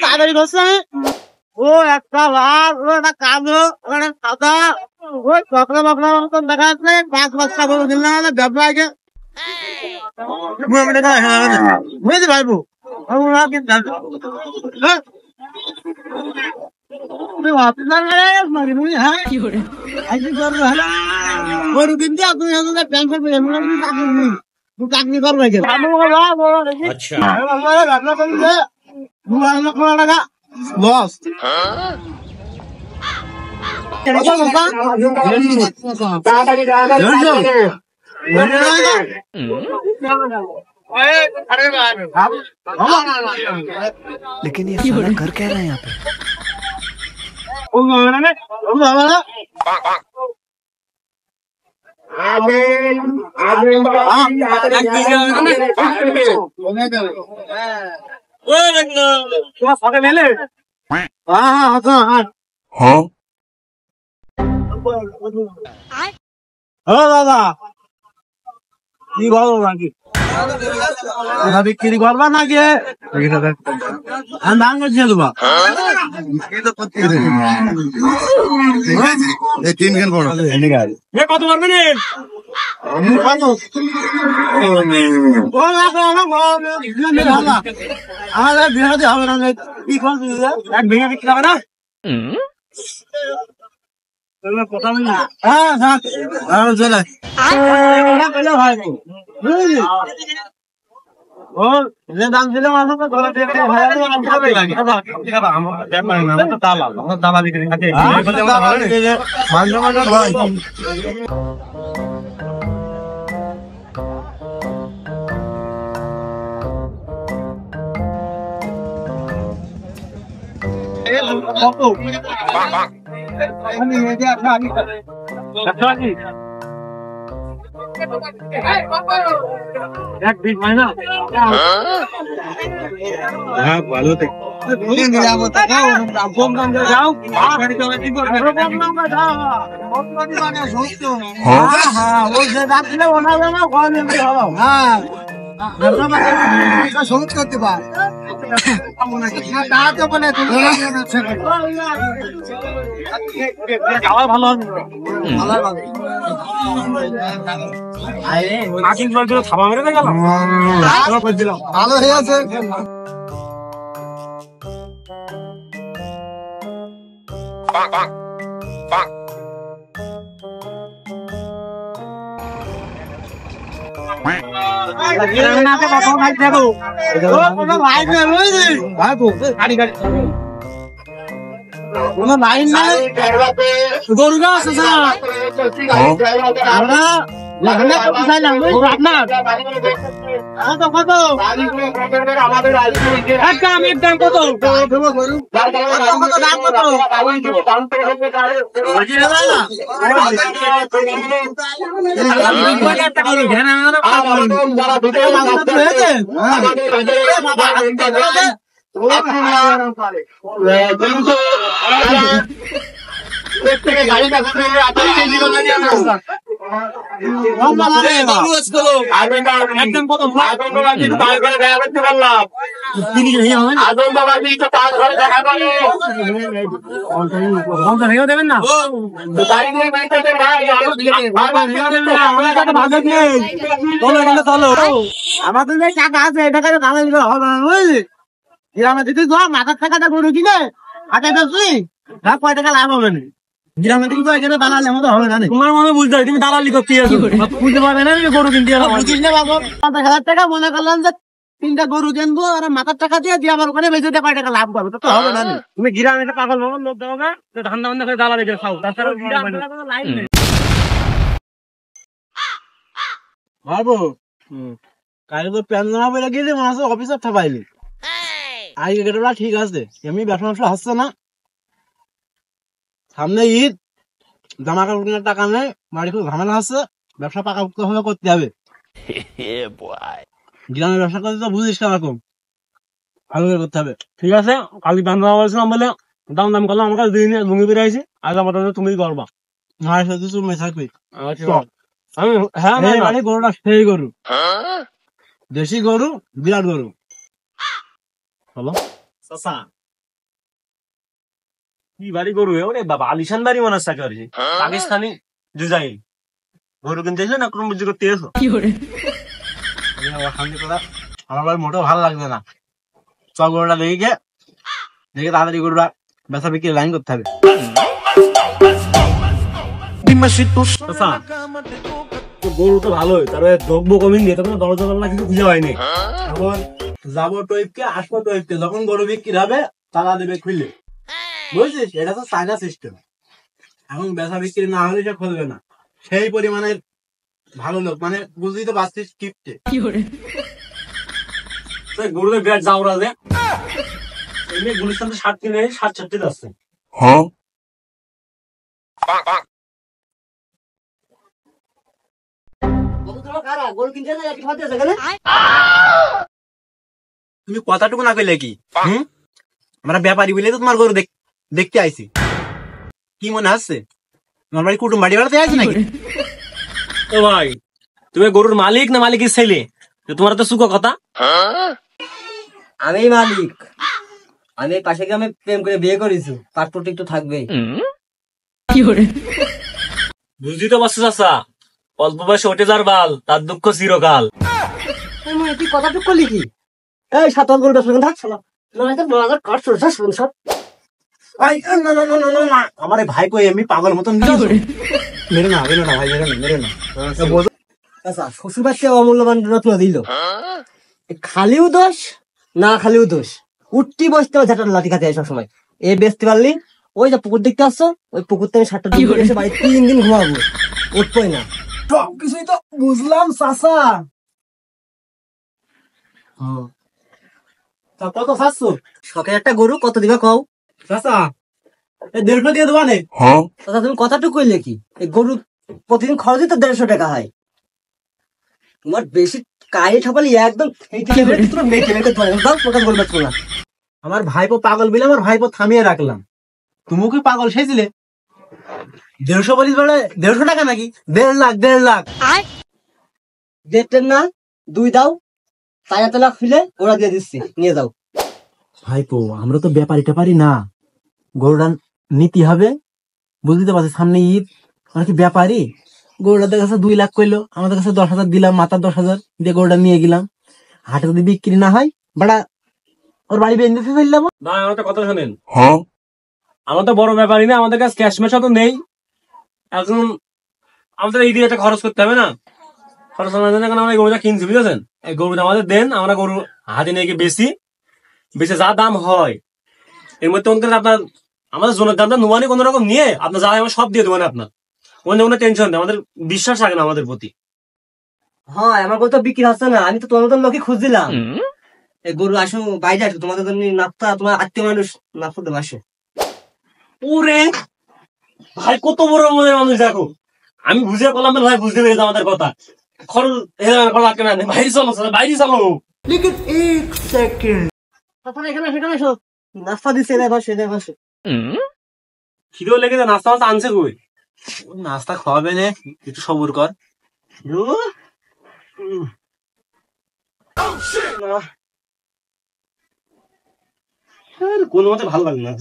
তাড়াতাড়ি করছে আমি ও একটা ভাত ও একটা কালো ওখানে সাদা ওই বকরা বকরা মতন দেখা যাচ্ছে 5 বস্তা বড় দিন না ব্যবসায়ীকে বুঝতে পারবো চাকরি করবে বস लेकिन ये साला कर क्या रहा है यहाँ पे? দাদা কি বলো নাকি বিক্রি করবা নাকি দাম করছি দেবা কত পারবেন আমাদের বিহারে হবে না কি করছি এক ভেঙে বিক্রি হবে না দাম ছিল এক দিন হয় না হ্যাঁ ভালো যাও সহজ করতে পার ভালো থাবা মেরে গেলাম ভালো হয়ে আছে লাইন নাই গরু গাছ আপনার কত একদম একদম কত দাম কত গাড়িটা একদম কত দেবেন না আমাদের টাকা আছে এটা হবে না বুঝলি গ্রামে যদি মাথার টাকাটা গরু কিনে আটা তুই কয় টাকা লাভ হবে না গ্রামে থেকে তো এখানে দালালি মতো হবে না তোমার মনে বুঝতে হবে তুমি দালালি করতে বুঝতে পারবে না গরু কিনতে 50,000 টাকা মনে করলাম যে 3টা গরু কিনবো আর মাথার টাকা দিয়ে আমার ওখানে বেঁচে দিয়ে কয় টাকা লাভ করবো তো হবে না তুমি গ্রামে একটা পাগল মাগল লোক দেবো না ধান্দা বান্ধা করে দালালি করে খাও তাছাড়া লাইন নেই ভাবো কালে তো প্যান জমা বলে গেলে মনে হচ্ছে অফিসার ঠাপাইলি আজকে গেটটা ঠিক আছে এমনি ব্যবসা হচ্ছে না সামনে ঈদ জামা কাপড় কেনার টাকা নেই বাড়ি খুব ঝামেলা হচ্ছে ব্যবসা পাকাপোক্ত ভাবে করতে হবে গ্রামের ব্যবসা করতে তো বুঝিস কেরকম, ভালো করে করতে হবে। ঠিক আছে, কালকে প্যান্ট বলছিলাম বলে দাম দাম করলাম, আমার কাছে দিয়ে নিয়ে লুঙ্গি বেরিয়ে আইছি, আজ আমার তুমি করবা। আমার সাথে তুমি থাকবি। আমি হ্যাঁ মানে গরুটা সেই গরু, দেশি গরু, বিরাট গরু। হলো চাচা, কি বাড়ি গরু ওরে বাবা, আলিশান বাড়ি মনে হচ্ছে একেবারে পাকিস্তানি ডিজাইন। গরু কিনতে এসে না কোন বুঝি করতে এসো, আমার বাড়ি মোটেও ভালো লাগবে না। সব গরুটা দেখে তাড়াতাড়ি গরুটা বেচা বিক্রি লাইন করতে হবে। গরু তো ভালোই, তারপরে দ্রব্য কমিয়ে নিয়ে তখন দরজা জানলা কিছু খুঁজে হয়নি। এখন যাবো টইপকে, আসবো টইপকে, যখন গরু বিক্রি হবে তারা দেবে খুললে, বুঝছিস? এটা তো চায়না সিস্টেম। এখন বেচা বিক্রি না হলে সে খুলবে না, সেই পরিমাণের ভালো লোক, মানে বুঝলি তো পারছিস কিপটে। গরুদের বিরাট যাওরা যে এমনি গুলিস্তান তো 60 কিনে 60 যাচ্ছে। তুমি কথাটুকু না কইলে কি? আমরা ব্যাপারী বলে তো তোমার গরু দেখতে আইছি। কি মনে আছে তোমার বাড়ি কুটুম বাড়ি বেড়াতে আইছি নাকি? ও ভাই, তুমি গরুর মালিক না মালিকের ছেলে? তোমার তো সুখ কথা। আমি মালিক, আমি পাশে গ্রামে প্রেম করে বিয়ে করেছি, পাসপোর্ট একটু থাকবেই। বুঝলি তো পারছো চাচা, অল্প বয়সে ওঠে যার বাল, তার দুঃখ চিরকাল। তুই কথাটুক করলি কি? এই সাতাল গরুটা শুনে থাকছো না, আমার ভাই কই এমনি পাগল মতন মেরে না, মেরে না ভাই, মেরে না, মেরে না। আচ্ছা, শ্বশুর বাচ্চা অমূল্যবান রত্ন দিল, খালিও দোষ না খালিও দোষ, উঠতি বসতে ঝাঁটার লাঠি খাতে সবসময়। এ বেচতে পারলি, ওই যে পুকুর দেখতে আসছো, ওই পুকুর থেকে 7টা ডিম এসে বাড়ি 3 দিন ঘুমাবো, উঠবোই না। সব কিছুই তো বুঝলাম চাচা। কত খাচ্ছো? শখের একটা গরু, কত দিবা কও? চাচা 150 দিয়ে দেবা নে। আচ্ছা, তুমি কথাটুকু কইলে কি? এই গরু প্রতিদিন খরচই তো 150 টাকা হয়। তোমার বেশি কায়ে ঠাপালি একদম আমার ভাইপো পাগল বলে আমার ভাইপো থামিয়ে রাখলাম। তুমি কি পাগল সেছিলে? 150 বলিস বলে 150 টাকা নাকি? 1.5 লাখ, 1.5 লাখ। দেখতেন না, 2 দাও, 4 লাখ ফিলে ওরা দিয়ে দিচ্ছি, নিয়ে যাও। ভাইপো আমরা তো ব্যাপারী ট্যাপারি না, গরুটা নীতি হবে, বুঝতে পারছি সামনে ঈদ, আমরা কি ব্যাপারী? গরুটার কাছে 2 লাখ কইলো, আমাদের কাছে 10,000 দিলাম, মাথা 10,000 দিয়ে গরুটা নিয়ে গেলাম। হাটে যদি বিক্রি না হয় বাড়া ওর বাড়ি বেঁধে ফেললাম। না, আমার তো কথা শোনেন, আমরা তো বড় ব্যাপারী না, আমাদের কাছে ক্যাশ মেশা তো নেই। এখন আমাদের এই দিয়ে একটা খরচ করতে হবে না, খরচ করার জন্য আমরা এই গরুটা কিনছি, বুঝেছেন? এই গরুটা আমাদের দেন, আমরা গরু হাতে নিয়ে গিয়ে বেশি যা দাম হয় এর মধ্যে আপনার আমাদের জনের দামটা নুমানি কোন রকম নিয়ে আপনার যা আমরা সব দিয়ে দেবেন। আপনার কোনো টেনশন নেই, আমাদের বিশ্বাস রাখেন আমাদের প্রতি। হ্যাঁ, আমার গরু তো বিক্রি হচ্ছে না, আমি তো তোমাদের লোকই খুঁজছিলাম। এই গরু আসো বাইরে আসো, তোমাদের জন্য নাস্তা, তোমার আত্মীয় মানুষ নাস্তা দেবো, আসো। ওরে ভাই, কত বড় আমাদের মানুষ দেখো, আমি বুঝে বললাম না ভাই, বুঝতে পেরেছি আমাদের কথা। খরচ আটকে না, বাইরে চলো, বাইরে চলো। এখানে এসো, নাস্তা দিচ্ছে, বসে বসে। খিদেও লেগেছে, নাস্তা মাস্তা আনছে কই? নাস্তা খাওয়াবে না, একটু সবুর কর। কোন মতে ভালো লাগে না।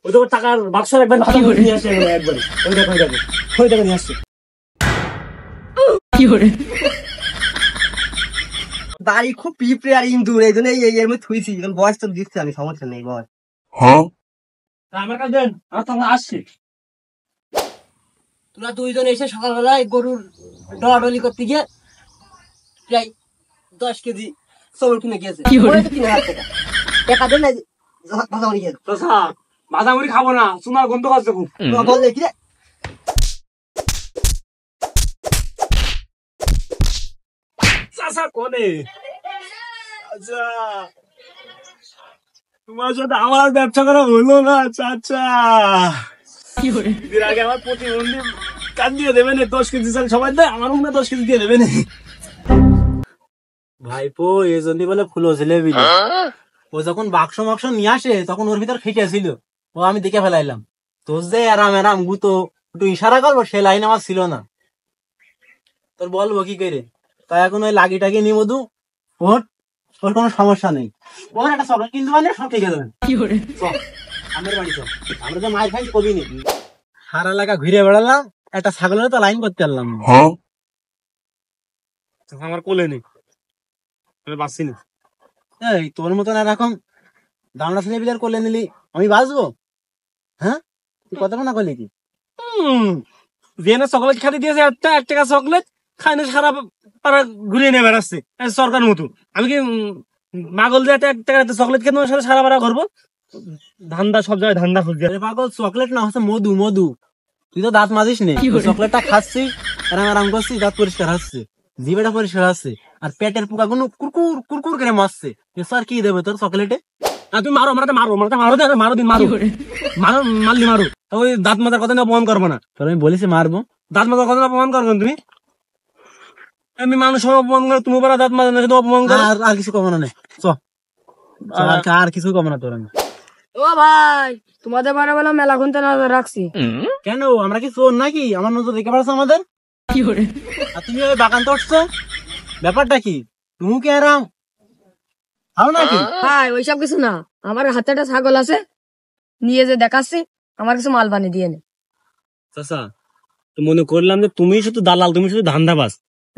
ওই তো টাকার বাক্স একবার নিয়ে আসে, একবার ওই দেখো নিয়ে আসছে। বাড়ি খুব পিঁপড়ে আর ইন্দুর, এই জন্য এর মধ্যে থুইছি, বয়স তো দিচ্ছি আমি, সমস্যা নেই বয়স। আমার কাছে দেন, আমার তো আসছে। তোরা 2 জন এসে সকালবেলায় গরুর ডলাডলি করতে গিয়ে প্রায় 10 কেজি সবল কিনে গিয়েছে। 3,000 টাকা টাকা দেন, ভাজামারি খেয়ে ভাজামুড়ি খাবো না, চুনার গন্ধ খাচ্ছে খুব। বললে কি রে? চাচা কোনে? আচ্ছা, তোমার সাথে আমার ব্যবসা করা হলো না চাচা। এর আগে আমার প্রতিবন্ধী কাজ দিয়ে দেবে না 10 কেজি চাল সবাই দেয় আমার মনে 10 কেজি দিয়ে দেবে না ভাইপো এই জন্যই বলে ফুলো জিলেবি ও যখন বাক্স মাক্স নিয়ে আসে তখন ওর ভিতর খেটে ছিল ও আমি দেখে ফেলাইলাম তোর যে আরাম গুতো একটু ইশারা করবো সে লাইন আমার ছিল না তোর বলবো কি করে তাই এখন ওই লাগি টাগি নি মধু ওর ওর কোনো সমস্যা নেই ওর একটা চকলেট কিনতে মানে সব ঠিক আছে আমার বাড়ি চল আমরা তো মায়ের খাই কবি নি সারা এলাকা ঘুরে বেড়ালাম একটা ছাগলের তো লাইন করতে পারলাম না আমার কোলে নেই আমি বাঁচছি না এই তোর মতন এরকম দামড়া ছেলে বিলের কোলে নিলি আমি বাঁচবো হ্যাঁ তুই কথা না করলি কি জেনে চকলেট খাতে দিয়েছে এক টাকা চকলেট খাইনে সারা পাড়া ঘুরিয়ে নিয়ে বেড়াচ্ছে সরকার মতো আমি কি মাগল দিয়ে এক টাকা চকলেট খেতে সারা পাড়া করবো ধান্দা সব জায়গায় ধান্দা খুঁজছে পাগল চকলেট না হচ্ছে মধু মধু তুই তো দাঁত মাজিস নে চকলেটটা খাচ্ছিস আরাম করছিস দাঁত পরিষ্কার হচ্ছে জিভেটা পরিষ্কার হচ্ছে আর পেটের পোকা গুলো কুরকুর কুরকুর করে মারছে স্যার কি দেবে তোর চকলেটে তুমি মারো মারো দিন মারো মারলি মারো ওই দাঁত মাজার কথা না অপমান করবো না তোর আমি বলেছি মারবো দাঁত মাজার কথা অপমান করবো তুমি আমি মানুষ অপমান করো তুমি দাঁত মাজা না অপমান করো আর কিছু কমানো নেই আর কিছু কমানো তোর আমি ও ভাই তোমাদের বারে বেলা মেলা খুনতে নজর রাখছি কেন আমরা কি চোর নাকি আমার নজর দেখে পারছো আমাদের আর তুমি ওই বাগান তো উঠছো ব্যাপারটা কি তুমি কি আরাম খাও নাকি ভাই ওইসব কিছু না আমার হাতে একটা ছাগল আছে নিয়ে যে দেখাচ্ছি আমার কিছু মাল বানিয়ে দিয়ে নে চাচা তো মনে করলাম যে তুমি শুধু দালাল তুমি শুধু ধান্দাবাজ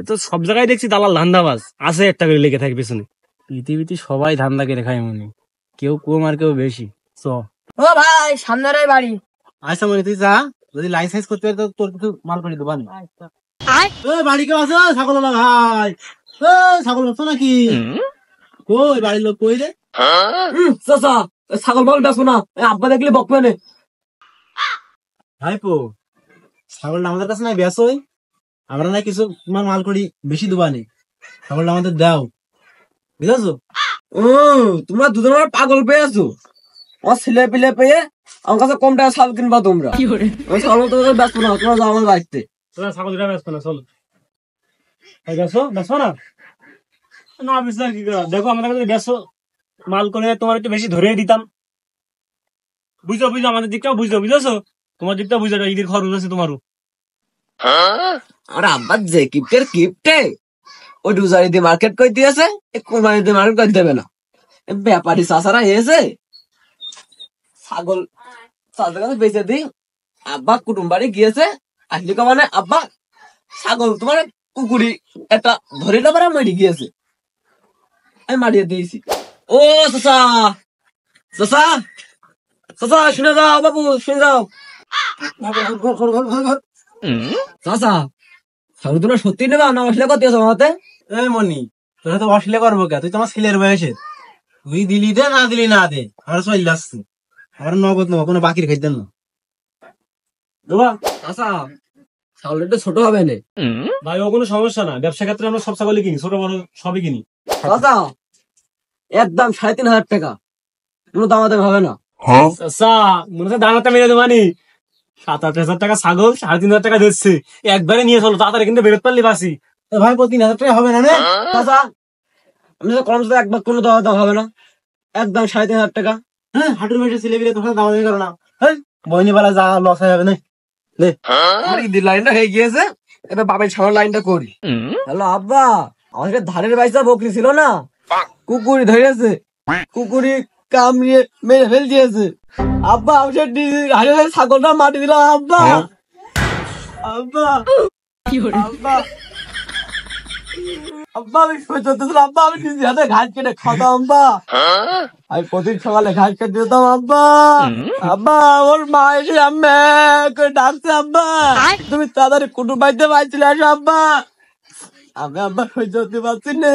তো সব জায়গায় দেখছি দালাল ধান্দাবাজ আছে একটা করে লেগে থাকে পেছনে পৃথিবীতে সবাই ধান্দা করে খায় মনে কেউ কম আর কেউ বেশি ও ভাই সামনের ওই বাড়ি আচ্ছা মনে তুই যা যদি লাইসেন্স করতে পারি তো তোর কিছু মাল করে দেবো বাড়ি কেউ আছে ছাগল ভাই ছাগল আছো নাকি কই বাড়ির লোক কই রে চাচা ছাগল বল বেসবো না আব্বা দেখলে বকবে না ভাইপো ছাগলটা আমাদের কাছে নাই বেসই আমরা না কিছু তোমার মাল করি বেশি দুবানি ছাগলটা আমাদের দাও বুঝেছো তোমরা দুজন পাগল পেয়েছো আমার ছেলে পেলে পেয়ে আমার কাছে কম টাকা ছাগল কিনবা তোমরা ছাগল তোমাদের ব্যস্ত না তোমরা যাও আমার বাড়িতে তোরা ছাগল দিটা বেসবো না চলো বেসো বেসো না না বিশ্বাস কি করা দেখো আমাদের কাছে বেসো মাল করে তোমার একটু বেশি ধরে দিতাম বুঝছো আমাদের দিকটাও বুঝছো বুঝেছো তোমার দিকটা বুঝছো ঈদের খরচ আছে তোমারও আর আব্বা যে কিপ্টে ওই ডুজারি দিয়ে মার্কেট করে দিয়েছে কোরবানি দিয়ে মার্কেট করে দেবে না ব্যাপারী চাষারা এসে ছাগল চাষের কাছে বেঁচে দিই আব্বা কুটুম বাড়ি গিয়েছে আসলি মানে আব্বা ছাগল তোমার কুকুরি একটা ধরে নেবার মারি গিয়েছে আমি মারিয়ে দিয়েছি ও চাষা চাষা চাষা শুনে যাও বাবু শুনে যাও চাষা ছাগল তোমরা সত্যি নেবা না আসলে কত আমাতে এই মনি তোরা তো অশ্লীল করবো কে তুই তোমার ছেলের বয়সে তুই দিলি দে না দিলি না দে আমার চলে আসছে আমার নগদ নেবো কোনো বাকির খাইতেন না দেবা চাষা ছাগল একটু ছোট হবে না ভাই ও কোনো সমস্যা না ব্যবসা ক্ষেত্রে আমরা সব ছাগলই কিনি ছোট বড় সবই কিনি চাষা একদম 3,500 টাকা কোনো দামাতে হবে না আচ্ছা মনে হচ্ছে দানাটা মেরে দেবানি 7-8 হাজার টাকা ছাগল 3,500 টাকা দিচ্ছে একবারে নিয়ে চলো তাড়াতাড়ি কিন্তু বেরোতে পারলি বাসি ভাই 3,000 টাকা হবে না রে চাষা আমি তো কম একবার কোনো দাম হবে না একদম 3,500 টাকা হ্যাঁ হাঁটুর মেশে ছেলে বিলে তোমার দাম করো না বইনি বেলা যা লস হয়ে যাবে না লাইনটা হয়ে গিয়েছে এবার বাবার ছাগল লাইনটা করি হ্যালো আব্বা আমাদের ধানের বাইসা বকরি ছিল না কুকুরি ধরেছে কুকুরি কামড়িয়ে মেরে ফেল দিয়েছে আব্বা আমি হারিয়ে ছাগলটা মাটি দিলাম আব্বা আব্বা আব্বা আব্বা আমি সহ্য করতেছিলাম আব্বা আমি নিজে হাতে ঘাস কেটে খাতাম আব্বা আমি প্রতিদিন সকালে ঘাস কেটে দিতাম আব্বা আব্বা আমার মা এসে আম্মা করে ডাকছে আব্বা তুমি তাড়াতাড়ি কুটুম বাড়িতে পাইছিলে আসো আব্বা আমি আব্বা সহ্য করতে পারছি না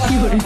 কি করে